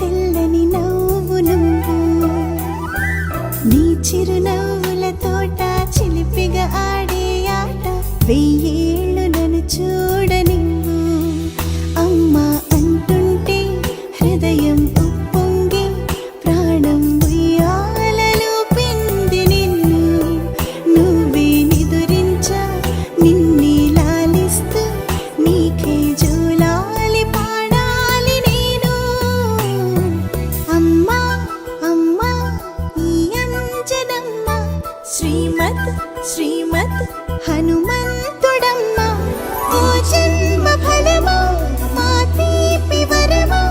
తెల్లని నవ్వు నువ్వు నీ చిరునవ్వుల తోట చిలిపిగా ఆడే ఆట వెయ్యేళ్ళు నన్ను చూడనివ్వు అమ్మా అంటుంటే హృదయం ఉప్పొంగి ప్రాణం ఉయ్యాలలో పింది నిన్ను నువ్వే నిదురించా నిన్నే లాలిస్తూ నీకే జోలాలి పాడాలి నేను అమ్మా అమ్మా ఈ అంజనమ్మ శ్రీమత్ శ్రీమత్ హనుమంతుడమ్మ ఓ జన్మ ఫలమా మా తీపి వరమా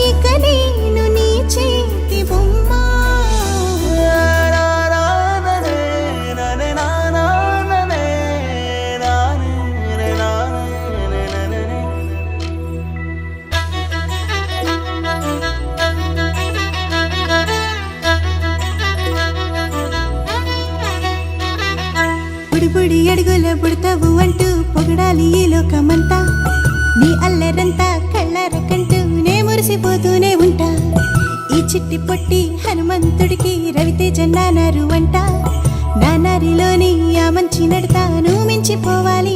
ఇక నేను నీ చేతి బొమ్మ బుడి అడుగుల బుడతావు అంటూ పొగడాలి ఈ లోకమంతా నీ అల్లరంతా కళ్ళారకంటూ నే మురిసిపోతూనే ఉంటా ఈ చిట్టి పొట్టి హనుమంతుడికి రవితేజ నానారు అంట నానారిలోని ఆ మంచి నడతా నువ్వు మించిపోవాలి